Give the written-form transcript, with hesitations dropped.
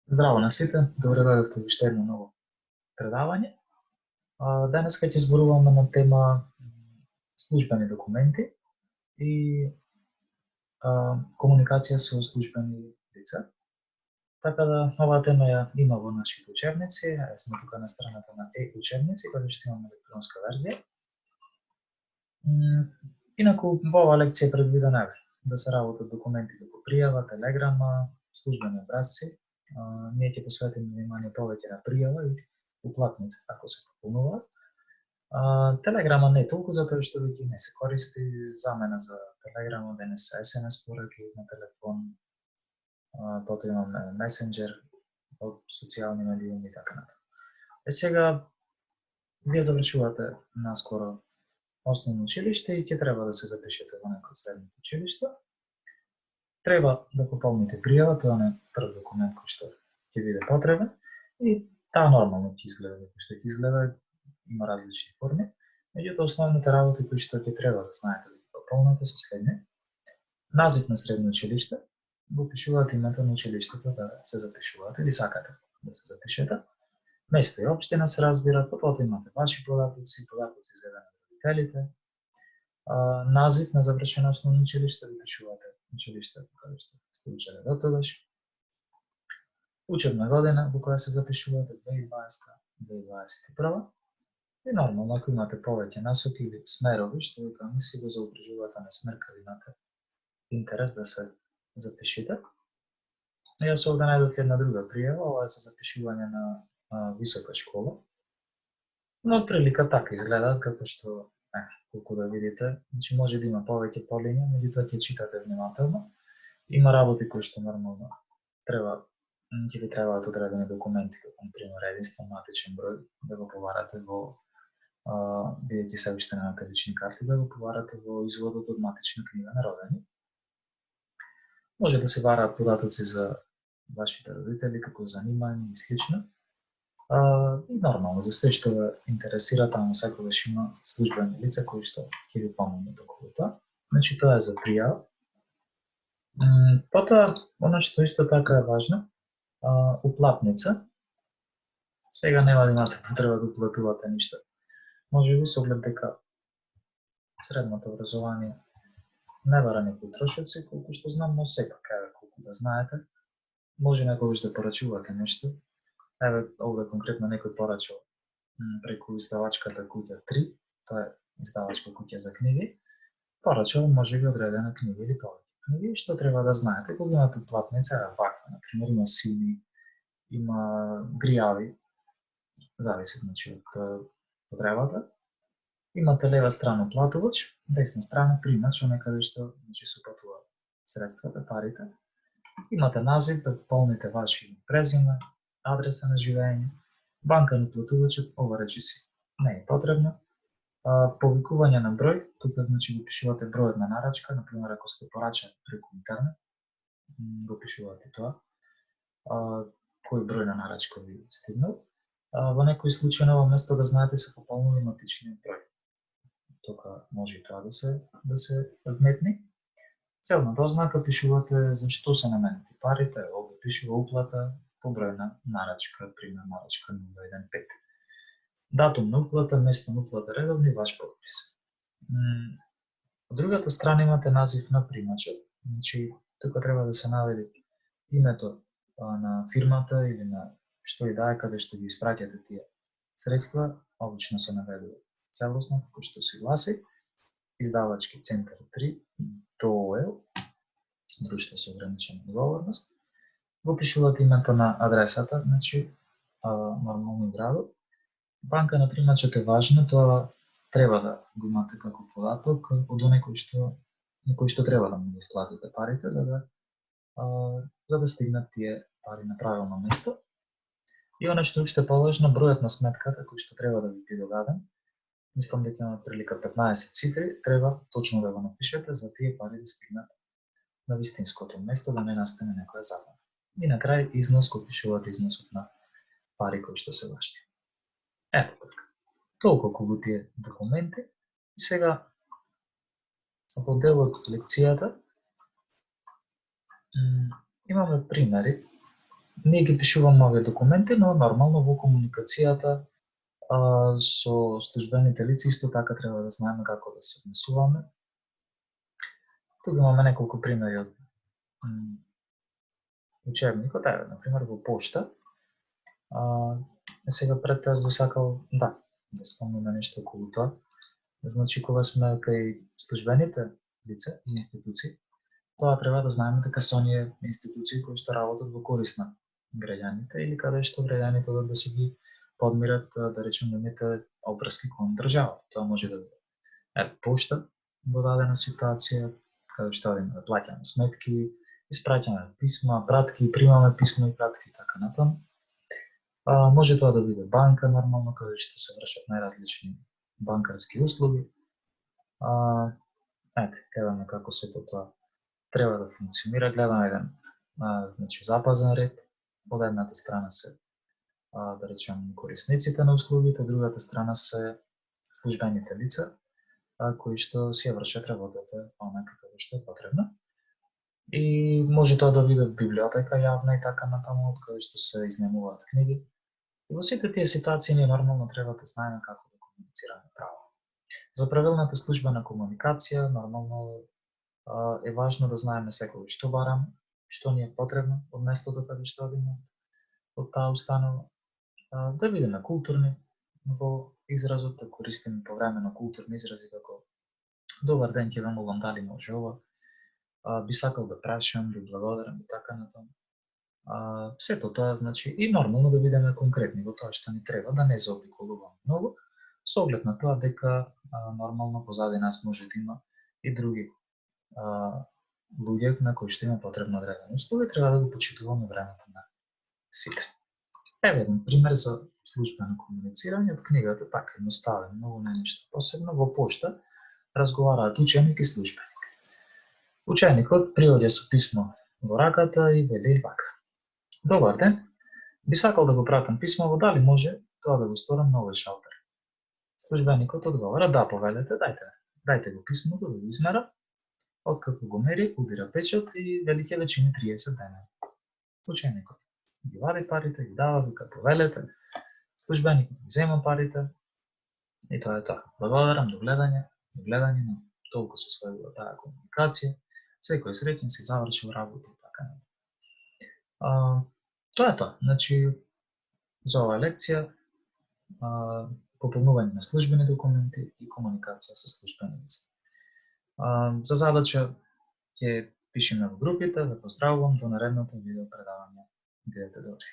Здраво на сите, добре дојдовте во уште едно ново предавање. Денес ќе зборуваме на тема службени документи и комуникација со службени лица. Така да, оваа тема ја има во нашите учебници, сме тука на страната на e-учебници, каде што имаме електронска верзија. Инаку, во оваа лекција предвидено е да се работат документи како пријава, телеграма, службени образци. Ние ќе посветиме внимание повеќе на пријава и уплатница, ако се попълнуваат. Телеграма не толку, затоа што веќе не се користи, замена за телеграма денес се SMS пораки на телефон, потоа имаме месенџер од социјални медии и така натаму. Сега, вие завршувате наскоро основно училиште и ќе треба да се запишете во некој средно училиште. Треба да пополните пријава, тоа е прв документ кој што ќе биде потребен и таа нормално ќе изгледа како што ќе изгледа, има различни форми. Меѓутоа основните работи кои што ќе треба да знаете да ги пополните се следни. Назив на средно училиште, го пишувате името на училиштето да се запишувате или сакате да се запишете. Место и општина се разбира, потоа имате ваши податоци, податоци за родителите. Назив на завршено основно училиште, ви пишувате училиштето каде што сте учеле до тогаш. Учебна година во која се запишувате 2020-2021. И нормално, ако имате повеќе насоки или смерови, што ви кажам, си го заокружувате на смер каде имате интерес да се запишите. Јас овде најдов една друга пријава, ова е за запишување на висока школа. Но отприлика така изгледа, како што колку да видите, значи може да има повеќе полиња, меѓутоа ќе читате внимателно. Има работи кои што нормално ќе ви требаат одредени документи, како например единствен матичен број, да го поварате во бидејќи се уште немате лични карти, да го поварате во изводот од матична книга на родени. Може да се вараат податоци за вашите родители, како занимање и слично. И нормално, за се што ве интересира, таму секогаш има службени лица кои што ќе ви помогнат околу тоа. Значи, тоа е за пријава. Потоа, оно што исто така е важно, уплатница. Сега нема да имате потреба да уплатувате ништо. Може би со оглед дека средното образование не бара некои трошоци, колку што знам, но сепак, колку да знаете, може некогаш да порачувате нешто. Еве, овде конкретно некој порачал преку издавачката куќа 3, тоа е издавачка куќа за книги, порачал може би одредена книга или повеќе книги, што треба да знаете кога имате уплатница, ваква, например, има сини, има гријави, зависи значи од потребата. Имате лева страна платувач, десна страна примач, некаде што значи се упатува средствата, парите. Имате назив, да пополните ваше презиме, адреса на живење, банка на платувачот, ова речиси не е потребно. Повикување на број, тука значи го пишувате бројот на нарачка, например ако сте порачали преку интернет, го пишувате тоа. Кој број на нарачка ви стигнал. Во некои случаи на ово место да знаете се пополнува матичниот број. Тука може и тоа да се вметни. Целна дознака пишувате за што се наменети парите, овде пишува уплата по број на нарачка, пример нарачка 015. Датум на уплата, место на уплата редовни, ваш подпис. Од другата страна имате назив на примачот. Значи, тука треба да се наведе името на фирмата или на што и да е каде што ги испраќате тие средства, обично се наведува целосно, како што се гласи, издавачки центар 3, ДОО, друштво со ограничена одговорност. Го пишувате името на адресата, значи нормално градот. Банка на примачот е важно, тоа треба да го имате како податок од некој што треба да му ги платите парите, за да стигнат тие пари на правилно место. И оно што уште поважно, бројот на сметката кој што треба да ви биде даден, мислам дека има прилика 15 цифри, треба точно да го напишете за тие пари да стигнат на вистинското место, да не настане некоја забава. И на крај износ, кој пишувате износот на пари кои што се ваши. Ето така. Толку околу тие документи. И сега, во делот лекцијата, имаме примери ние ги пишуваме овие документи, но нормално во комуникацијата со службените лица исто така треба да знаеме како да се однесуваме. Тука имаме неколку примери од учебникот, на пример во пошта. Сега пред тоа би сакал да спомнеме нешто околу тоа. Значи, кога сме кај службените лица и институции, тоа треба да знаеме дека се оние институции кои што работат во корист на граѓаните или каде што граѓаните одат да си ги подмират, да речеме, нивните обврски кон државата. Тоа може да биде пошта во дадена ситуација, каде што одиме да плаќаме сметки, испраќаме писма, пратки, примаме писма и пратки и така натаму. Може тоа да биде банка, нормално, каде што се вршат најразлични банкарски услуги. Гледаме како сето тоа треба да функционира, гледаме еден значи, запазен ред. Од едната страна се, да речем, корисниците на услугите, од другата страна се службените лица, кои што си ја вршат работата онака како што е потребно. И може тоа да биде библиотека јавна и така натаму, од каде што се изнемуваат книги. И во сите тие ситуации ние нормално треба да знаеме како да комуницираме право. За правилната службена комуникација, нормално е важно да знаеме секогаш што бараме, што ни е потребно од местото каде што одиме, од таа установа, да бидеме културни во изразот, да користиме повремено културни изрази како добар ден, ќе ве молам, дали може ова, би сакал да прашам, би благодарам и така натаму. Сето тоа значи и нормално да бидеме конкретни во тоа што ни треба, да не заобиколуваме многу, со оглед на тоа дека нормално позади нас може да има и други луѓе на кои што има потребно одредена услуга, треба да го почитуваме времето на сите. Еве еден пример за службено комуницирање од книгата, така едноставен, многу не нешто посебно. Во пошта разговараат ученик и службеник. Ученикот приоѓа со писмо во раката и вели вака: добар ден, би сакал да го пратам писмово, дали може тоа да го сторам на овој шалтер? Службеникот одговара: да, повелете, дајте го писмото да го измера. Откако го мери, убира печат и вели ќе ве чини 30 дена. Ученикот ги вади парите, ги дава, вика повелете, службеникот ги зема парите и тоа е тоа. Благодарам, до гледање, но толку се сведува таа комуникација, секој среќен си завршил работа и така натаму. Тоа е тоа. Значи, за оваа лекција, пополнување на службени документи и комуникација со службеници. За задача ќе пишеме во групите, да поздравувам до наредното видео предавање. Бидете добри.